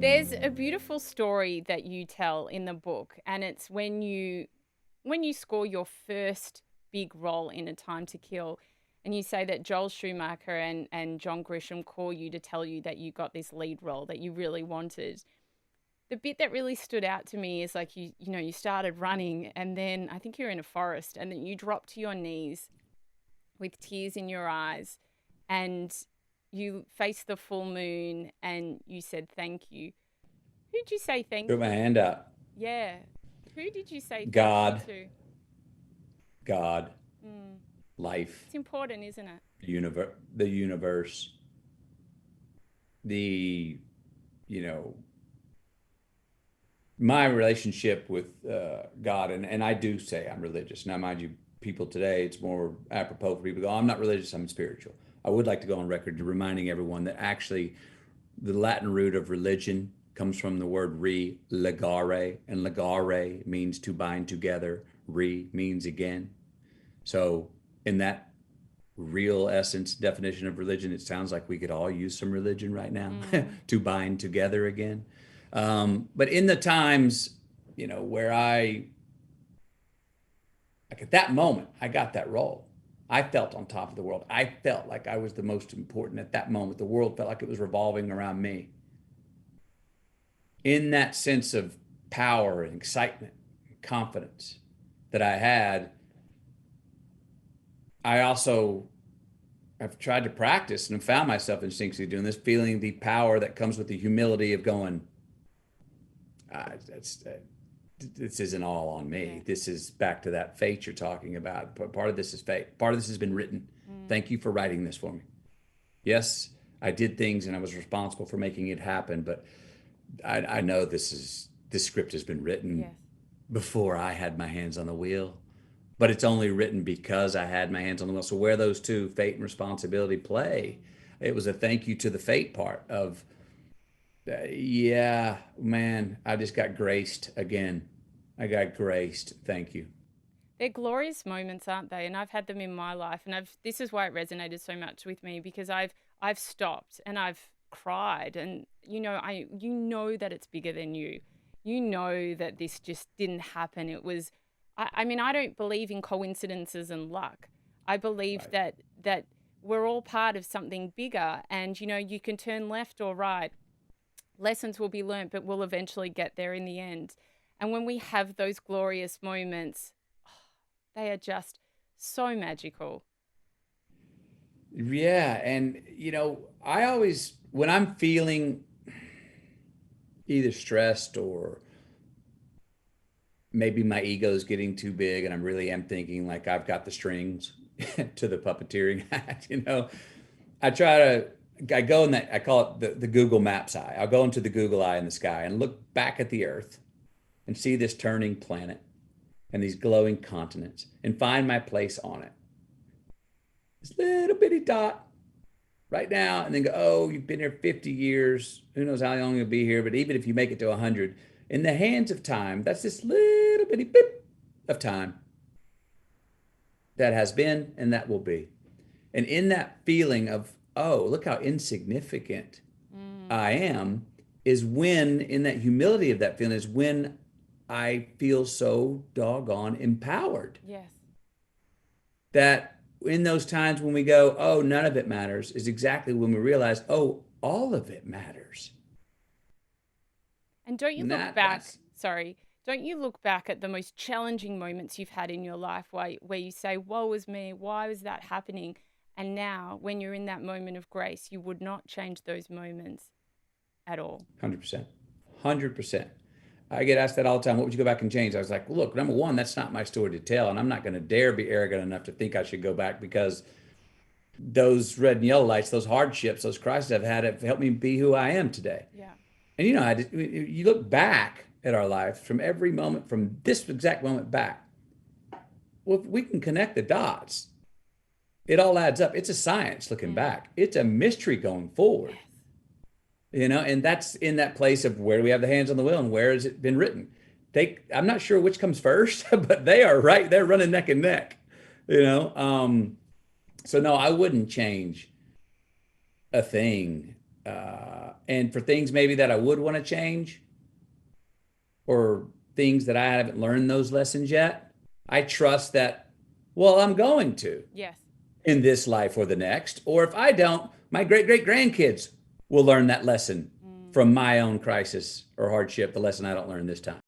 There's a beautiful story that you tell in the book, and it's when you score your first big role in A Time to Kill, and you say that Joel Schumacher and John Grisham call you to tell you that you got this lead role that you really wanted. The bit that really stood out to me is like you started running, and then I think you're in a forest, and then you drop to your knees with tears in your eyes, and you face the full moon and you said thank you. Who'd you say thank Put my you? hand up. Yeah. Who did you say thank you God, to? God, Mm. life, It's important, isn't it? the universe, the, you know, my relationship with God. And I do say I'm religious. Now, mind you, people today, it's more apropos for people to go, I'm not religious, I'm spiritual. I would like to go on record to reminding everyone that actually the Latin root of religion comes from the word legare, and legare means to bind together. Means again. So, in that real essence definition of religion, it sounds like we could all use some religion right now Mm. to bind together again. But in the times, where like at that moment, I got that role. I felt on top of the world. I felt like I was the most important at that moment. The world felt like it was revolving around me. In that sense of power and excitement, and confidence that I had, I also I've tried to practice and found myself instinctively doing this, feeling the power that comes with the humility of going, that's this isn't all on Yeah. me. This is back to that fate you're talking about. Part of this is fate. Part of this has been written. Mm. Thank you for writing this for me. Yes, I did things and I was responsible for making it happen, but I know this script has been written Yes. before I had my hands on the wheel, but it's only written because I had my hands on the wheel. So where those two, fate and responsibility, play, Mm. it was a thank you to the fate part of, yeah, man, I just got graced again. I got graced. Thank you. They're glorious moments, aren't they? And I've had them in my life, and I've this is why it resonated so much with me because I've stopped and I've cried, and you know that it's bigger than you. You know that this just didn't happen. It was I mean, I don't believe in coincidences and luck. I believe Right. that we're all part of something bigger, and you can turn left or right. Lessons will be learnt, but we'll eventually get there in the end. And when we have those glorious moments, they are just so magical. Yeah. And, I always, when I'm feeling either stressed or maybe my ego's getting too big and I'm really am thinking like I've got the strings to the puppeteering act, I try to, I go in that, I call it the Google Maps eye. I'll go into the Google eye in the sky and look back at the Earth and see this turning planet and these glowing continents and find my place on it. This little bitty dot right now, and then go, oh, you've been here 50 years. Who knows how long you'll be here? But even if you make it to 100, in the hands of time, that's this little bitty bit of time that has been and that will be. And in that feeling of, oh, look how insignificant Mm, I am, is when, in that humility of that feeling, is when I feel so doggone empowered yes. that in those times when we go, oh, none of it matters, is exactly when we realize, oh, all of it matters. And don't you And look that back, that's sorry, don't you look back at the most challenging moments you've had in your life where you say, woe is me, why was that happening? And now, when you're in that moment of grace, you would not change those moments at all. 100%. 100%. I get asked that all the time. What would you go back and change? I was like, well, look, number one, that's not my story to tell. And I'm not going to dare be arrogant enough to think I should go back because those red and yellow lights, those hardships, those crises I've had have helped me be who I am today. Yeah. And you look back at our life from every moment, from this exact moment back. Well, if we can connect the dots, it all adds up. It's a science looking Mm, back. It's a mystery going forward. yes. And that's in that place of where do we have the hands on the wheel and where has it been written? I'm not sure which comes first, but they are right. They're running neck and neck, you know? So no, I wouldn't change a thing. And for things maybe that I would want to change, or things that I haven't learned those lessons yet, I trust that, well, I'm going to Yes. in this life or the next. Or if I don't, my great great grandkids will learn that lesson Mm. from my own crisis or hardship, the lesson I don't learn this time.